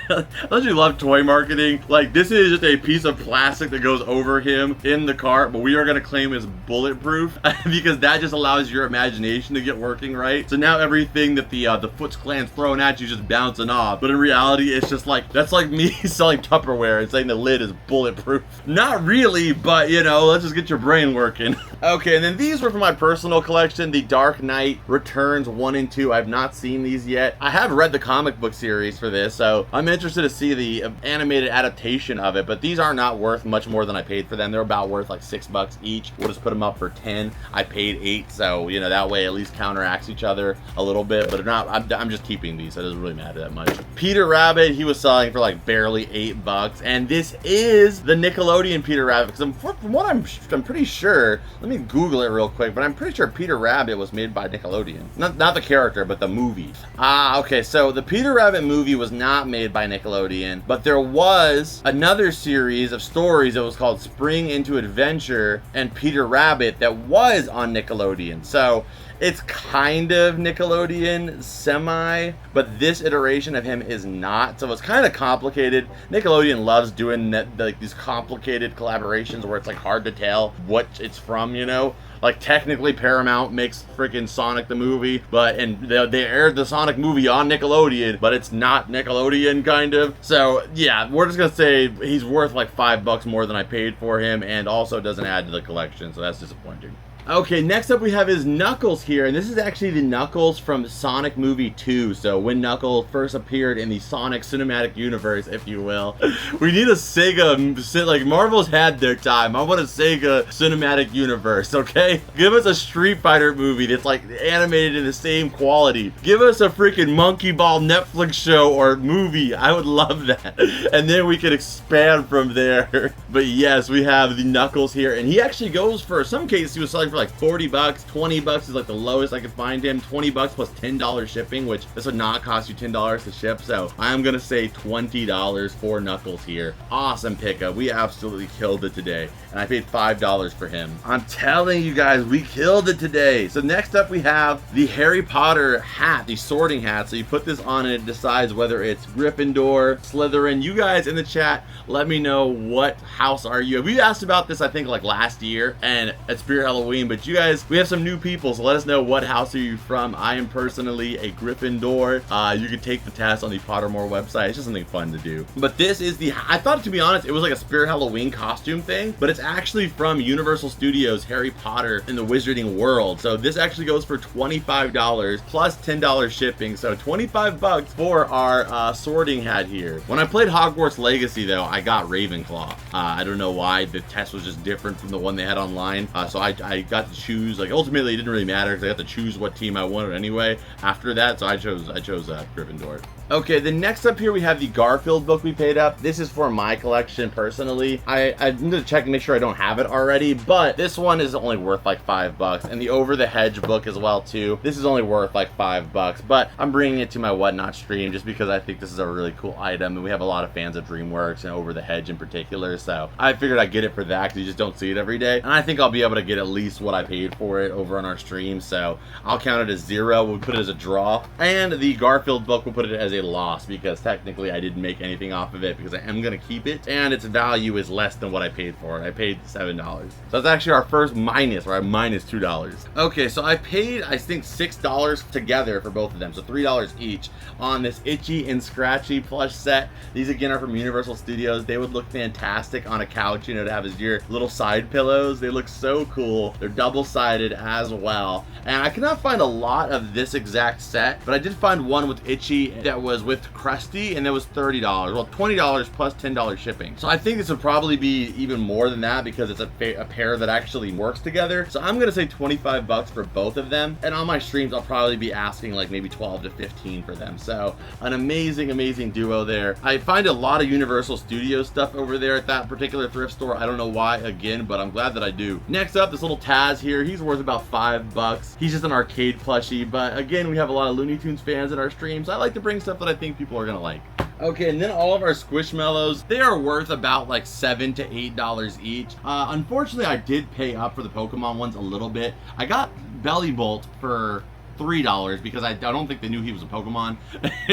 Don't you love toy marketing? Like, this is just a piece of plastic that goes over him in the cart, but we are going to claim as bulletproof because that just allows your imagination to get working right. So now everything that the Foot Clan's throwing at you is just bouncing off, but in reality it's just like, that's like me selling Tupperware and saying the lid is bulletproof. Not really, but you know, let's just get your brain working. Okay, and then these were from my personal collection, the Dark Knight Returns 1 and 2. I've not seen these yet. I have read the comic book series for this, so I'm interested to see the animated adaptation of it, but these are not worth much more than I paid for them. They're about worth like $6 each. We'll just put them up for 10. I paid 8, so you know, that way at least counteracts each other a little bit, but if not, I'm just keeping these, so it doesn't really matter that much. Peter Rabbit, he was selling for like barely $8, and this is the Nickelodeon Peter Rabbit, because from what I'm pretty sure, let me Google it real quick, but I'm pretty sure Peter Rabbit was made by Nickelodeon. Not the character, but the movie. Okay, so the Peter Rabbit movie was not made by Nickelodeon, but there was another series of stories that was called Spring Into Adventure and Peter Rabbit that was on Nickelodeon. So it's kind of Nickelodeon semi, but this iteration of him is not, so it's kind of complicated. Nickelodeon loves doing like these complicated collaborations where it's like hard to tell what it's from, you know? Like technically Paramount makes freaking Sonic the movie, and they aired the Sonic movie on Nickelodeon, but it's not Nickelodeon kind of. So yeah, we're just gonna say he's worth like $5 more than I paid for him, and also doesn't add to the collection, so that's disappointing. Okay, next up we have his Knuckles here, and this is actually the Knuckles from Sonic Movie 2. So when Knuckles first appeared in the Sonic cinematic universe, if you will. We need a Sega, like Marvel's had their time. I want a Sega cinematic universe, okay? Give us a Street Fighter movie that's like animated in the same quality. Give us a freaking Monkey Ball Netflix show or movie. I would love that. And then we can expand from there. But yes, we have the Knuckles here, and he actually goes for, some cases he was selling for like $40, $20 is like the lowest I could find him. $20 plus $10 shipping, which this would not cost you $10 to ship. So I'm gonna say $20 for Knuckles here. Awesome pickup. We absolutely killed it today, and I paid $5 for him. I'm telling you guys, we killed it today. So next up we have the Harry Potter hat, the sorting hat. So you put this on and it decides whether it's Gryffindor, Slytherin. You guys in the chat, let me know what house are you. We asked about this I think like last year, and at Spirit Halloween stream. But you guys, we have some new people, so let us know what house are you from. I am personally a Gryffindor. You can take the test on the Pottermore website. It's just something fun to do. But this is the, I thought, to be honest, it was like a Spirit Halloween costume thing, but it's actually from Universal Studios Harry Potter in the Wizarding World. So this actually goes for $25 plus $10 shipping. So 25 bucks for our sorting hat here. When I played Hogwarts Legacy though, I got Ravenclaw. I don't know why, the test was just different from the one they had online. So I got to choose, like ultimately it didn't really matter because I got to choose what team I wanted anyway after that. So I chose Gryffindor. Okay, then next up here we have the Garfield book we paid up. This is for my collection personally. I need to check and make sure I don't have it already, but this one is only worth like $5, and the Over the Hedge book as well too. This is only worth like $5, but I'm bringing it to my Whatnot stream just because I think this is a really cool item, and we have a lot of fans of DreamWorks and Over the Hedge in particular, so I figured I'd get it for that because you just don't see it every day, and I think I'll be able to get at least what I paid for it over on our stream, so I'll count it as 0. We'll put it as a draw, and the Garfield book, we'll put it as a loss because technically I didn't make anything off of it because I am going to keep it, and its value is less than what I paid for it. I paid $7. So that's actually our first minus, or minus $2. Okay, so I paid, I think, $6 together for both of them, so $3 each on this Itchy and Scratchy plush set. These again are from Universal Studios. They would look fantastic on a couch, you know, to have as your little side pillows. They look so cool. They're double-sided as well, and I cannot find a lot of this exact set, but I did find one with Itchy that was with Krusty, and it was $30. Well, $20 plus $10 shipping. So I think this would probably be even more than that because it's a pair that actually works together. So I'm gonna say 25 bucks for both of them, and on my streams I'll probably be asking like maybe 12 to 15 for them. So an amazing duo there. I find a lot of Universal Studios stuff over there at that particular thrift store. I don't know why, again, but I'm glad that I do. Next up, this little Taz here. He's worth about $5. He's just an arcade plushie, but again, we have a lot of Looney Tunes fans in our streams. I like to bring stuff that I think people are gonna like. Okay, and then all of our Squishmallows, they are worth about like $7 to $8 each. Unfortunately, I did pay up for the Pokemon ones a little bit. I got Belly Bolt for $3 because I don't think they knew he was a Pokemon.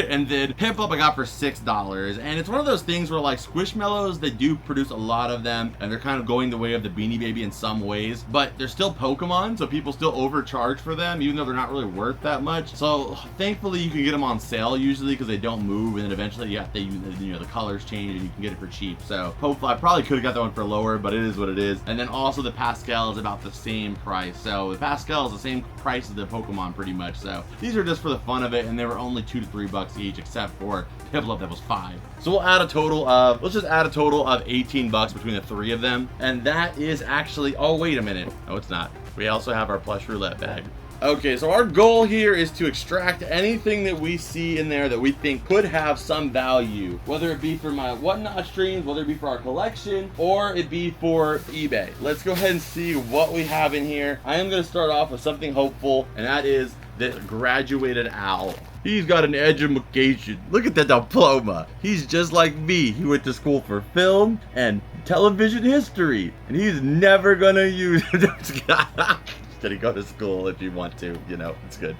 And then Pip Up I got for $6. And it's one of those things where like Squishmallows, they do produce a lot of them, and they're kind of going the way of the Beanie Baby in some ways, but they're still Pokemon, so people still overcharge for them even though they're not really worth that much. So thankfully you can get them on sale usually because they don't move, and then eventually you have to, you know, the colors change and you can get it for cheap. So hopefully I probably could have got that one for lower, but it is what it is. And then also the Pascal is about the same price. So the Pascal is the same price as the Pokemon pretty much. So these are just for the fun of it, and they were only $2 to $3 each, except for Piplup that was $5. So we'll add a total of, let's just add a total of 18 bucks between the three of them, and that is actually, oh wait a minute, no it's not. We also have our plush roulette bag. Okay, so our goal here is to extract anything that we see in there that we think could have some value, whether it be for my Whatnot streams, whether it be for our collection, or it be for eBay. Let's go ahead and see what we have in here. I am going to start off with something hopeful, and that is this graduated owl. He's got an education. Look at that diploma. He's just like me. He went to school for film and television history, and he's never gonna use Did he go to school if you want to, you know, it's good.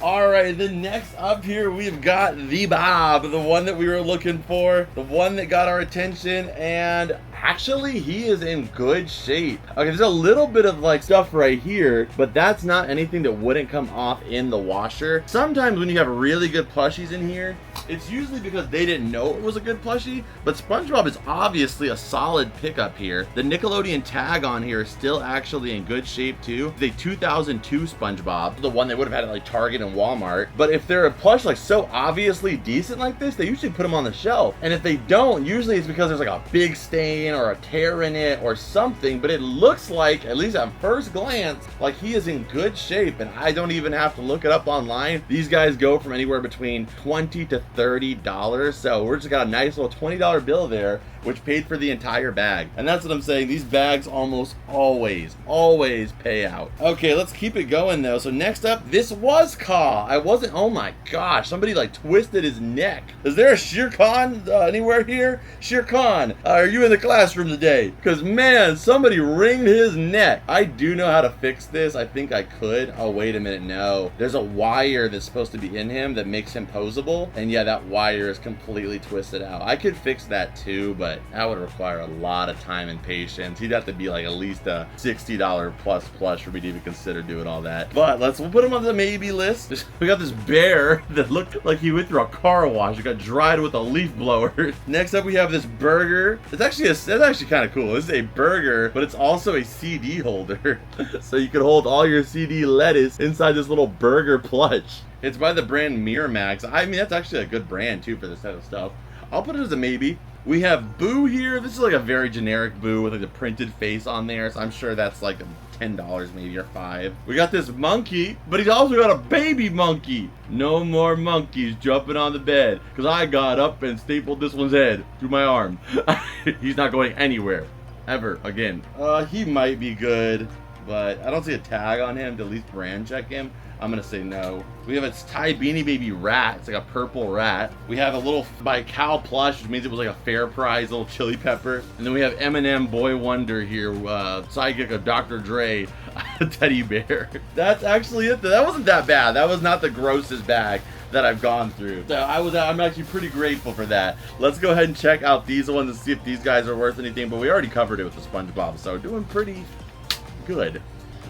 All right, then next up here, we've got the Bob, the one that we were looking for, the one that got our attention, and actually he is in good shape. Okay, there's a little bit of like stuff right here, but that's not anything that wouldn't come off in the washer. Sometimes when you have really good plushies in here, it's usually because they didn't know it was a good plushie, but SpongeBob is obviously a solid pickup here. The Nickelodeon tag on here is still actually in good shape too. It's a 2002 SpongeBob, the one they would have had at like Target and Walmart. But if they're a plush like so obviously decent like this, they usually put them on the shelf. And if they don't, usually it's because there's like a big stain or a tear in it or something, but it looks like, at least at first glance, like he is in good shape, and I don't even have to look it up online. These guys go from anywhere between $20 to $30, so we're just got a nice little $20 bill there, which paid for the entire bag. And that's what I'm saying, these bags almost always pay out. Okay, let's keep it going though. So next up, this was Ka. I wasn't, oh my gosh, somebody like twisted his neck. Is there a Shere Khan anywhere here? Shere Khan, are you in the classroom today? Because man, somebody wringed his neck. I do know how to fix this. I think I could. Oh, wait a minute, no. There's a wire that's supposed to be in him that makes him posable. And yeah, that wire is completely twisted out. I could fix that too, but that would require a lot of time and patience. He'd have to be like at least a $60 plus plush for me to even consider doing all that. But we'll put him on the maybe list. We got this bear that looked like he went through a car wash. It got dried with a leaf blower. Next up, we have this burger. It's actually kind of cool. This is a burger, but it's also a CD holder. So you can hold all your CD lettuce inside this little burger plush. It's by the brand Miramax. I mean, that's actually a good brand too for this type of stuff. I'll put it as a maybe. We have Boo here. This is like a very generic Boo with like a printed face on there. So I'm sure that's like $10 maybe or $5. We got this monkey, but he's also got a baby monkey. No more monkeys jumping on the bed, because I got up and stapled this one's head through my arm. He's not going anywhere ever again. He might be good, but I don't see a tag on him to at least brand check him. I'm gonna say no. We have a Thai Beanie Baby rat. It's like a purple rat. We have a little by Cow plush, which means it was like a fair prize little chili pepper. And then we have Eminem Boy Wonder here, sidekick of Dr. Dre, teddy bear. That's actually it. That wasn't that bad. That was not the grossest bag that I've gone through. So I'm actually pretty grateful for that. Let's go ahead and check out these ones and see if these guys are worth anything. But we already covered it with the SpongeBob, so doing pretty good.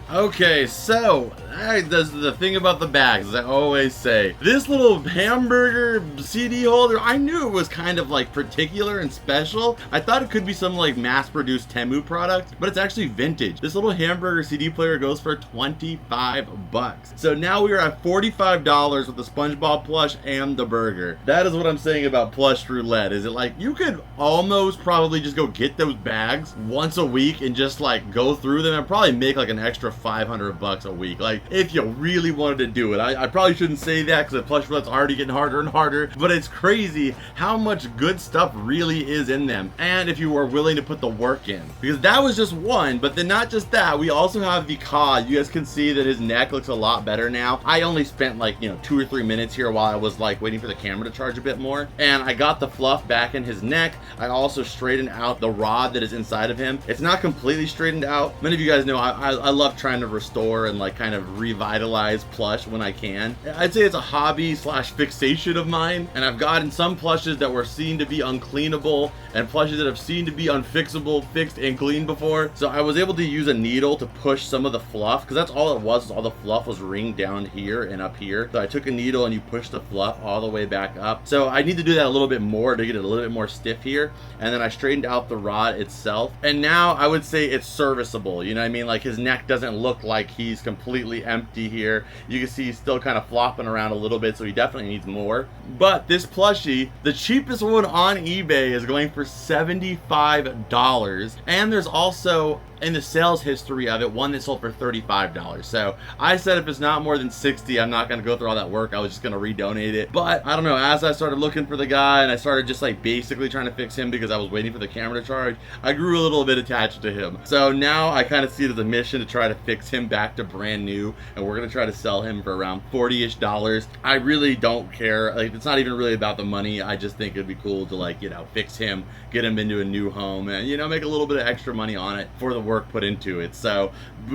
Okay, so that's the thing about the bags, as I always say. This little hamburger CD holder, I knew it was kind of like particular and special. I thought it could be some like mass-produced Temu product, but it's actually vintage. This little hamburger CD player goes for 25 bucks. So now we are at $45 with the SpongeBob plush and the burger. That is what I'm saying about plush roulette. Is it like you could almost probably just go get those bags once a week and just like go through them and probably make like an extra 500 bucks a week, like if you really wanted to do it. I probably shouldn't say that because the plush roulette's already getting harder and harder, but it's crazy how much good stuff really is in them, and if you are willing to put the work in. Because that was just one, but then not just that, we also have the cod. You guys can see that his neck looks a lot better now. I only spent like 2 or 3 minutes here while I was like waiting for the camera to charge a bit more, and I got the fluff back in his neck. I also straightened out the rod that is inside of him. It's not completely straightened out. Many of you guys know I love trying to restore and like kind of revitalize plush when I can. I'd say it's a hobby slash fixation of mine, and I've gotten some plushes that were seen to be uncleanable and plushes that have seen to be unfixable, fixed and cleaned before. So I was able to use a needle to push some of the fluff, because that's all it was all the fluff was ringed down here and up here. So I took a needle and you push the fluff all the way back up. So I need to do that a little bit more to get it a little bit more stiff here. And then I straightened out the rod itself, and now I would say it's serviceable. You know what I mean? Like his neck doesn't look like he's completely empty here. You can see he's still kind of flopping around a little bit, so he definitely needs more. But this plushie, the cheapest one on eBay, is going for $75, and there's also in the sales history of it one that sold for $35. So I said if it's not more than $60, I'm not going to go through all that work. I was just going to redonate it. But I don't know, as I started looking for the guy and I started just like basically trying to fix him because I was waiting for the camera to charge, I grew a little bit attached to him. So now I kind of see it as a mission to try to fix him back to brand new, and we're going to try to sell him for around $40-ish. I really don't care. Like, it's not even really about the money. I just think it'd be cool to like, fix him, get him into a new home, and make a little bit of extra money on it for the work put into it. So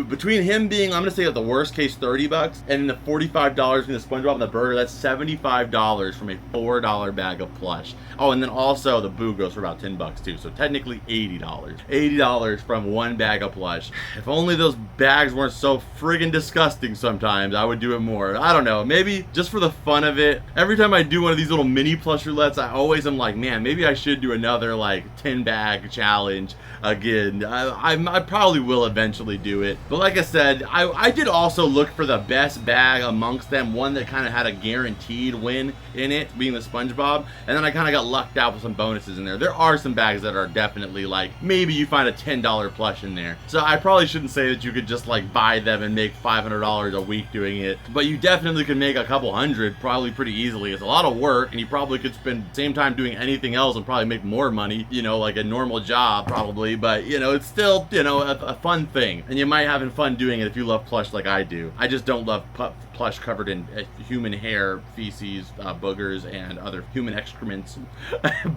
between him being, I'm gonna say at the worst case $30, and the $45 from the SpongeBob and the burger, that's $75 from a $4 bag of plush. Oh, and then also the Boo goes for about 10 bucks too, so technically $80 from one bag of plush. If only those bags weren't so friggin' disgusting sometimes, I would do it more. I don't know, maybe just for the fun of it. Every time I do one of these little mini plush roulettes, I always am like, man, maybe I should do another like 10 bag challenge again. I probably will eventually do it, but like I said, I did also look for the best bag amongst them, one that kind of had a guaranteed win in it, being the SpongeBob, and then I kind of got lucked out with some bonuses in there. There are some bags that are definitely like, maybe you find a $10 plush in there, so I probably shouldn't say that you could just like buy them and make $500 a week doing it, but you definitely could make a couple hundred probably pretty easily. It's a lot of work, and you probably could spend the same time doing anything else and probably make more money, like a normal job probably, but it's still, a fun thing, and you might have fun doing it if you love plush like I do. I just don't love plush covered in human hair, feces, boogers, and other human excrements.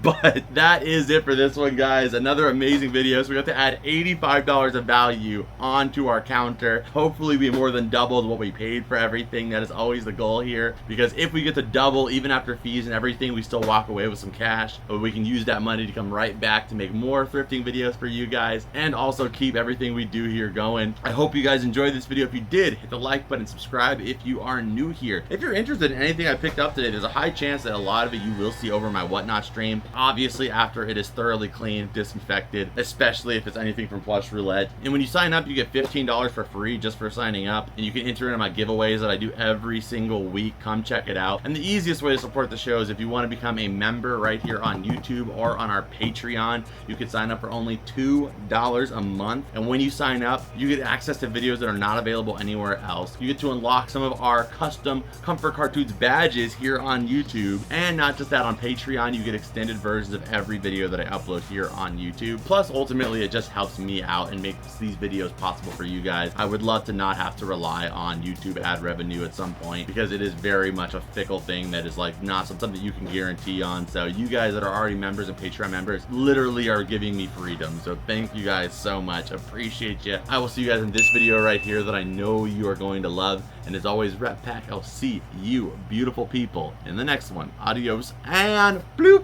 But that is it for this one, guys. Another amazing video. So we got to add $85 of value onto our counter. Hopefully we more than doubled what we paid for everything. That is always the goal here, because if we get to double, even after fees and everything, we still walk away with some cash, but we can use that money to come right back to make more thrifting videos for you guys, and also keep everything we do here going. I hope you guys enjoyed this video. If you did, hit the like button, subscribe if you are new here. If you're interested in anything I picked up today, there's a high chance that a lot of it you will see over my Whatnot stream, obviously after it is thoroughly cleaned, disinfected, especially if it's anything from Plush Roulette. And when you sign up, you get $15 for free just for signing up, and you can enter in my giveaways that I do every single week. Come check it out. And the easiest way to support the show is if you want to become a member right here on YouTube or on our Patreon. You can sign up for only $2 a month, and when you sign up, you get access to videos that are not available anywhere else. You get to unlock some of our custom Comfort Cartoons badges here on YouTube, and not just that, on Patreon you get extended versions of every video that I upload here on YouTube. Plus, ultimately, it just helps me out and makes these videos possible for you guys. I would love to not have to rely on YouTube ad revenue at some point, because it is very much a fickle thing that is like not something you can guarantee on. So you guys that are already members and Patreon members literally are giving me freedom. So thank you guys so much. Appreciate you. I will see you guys in this video right here that I know you are going to love. And as always, Rat Pack, I'll see you beautiful people in the next one. Adios and bloop.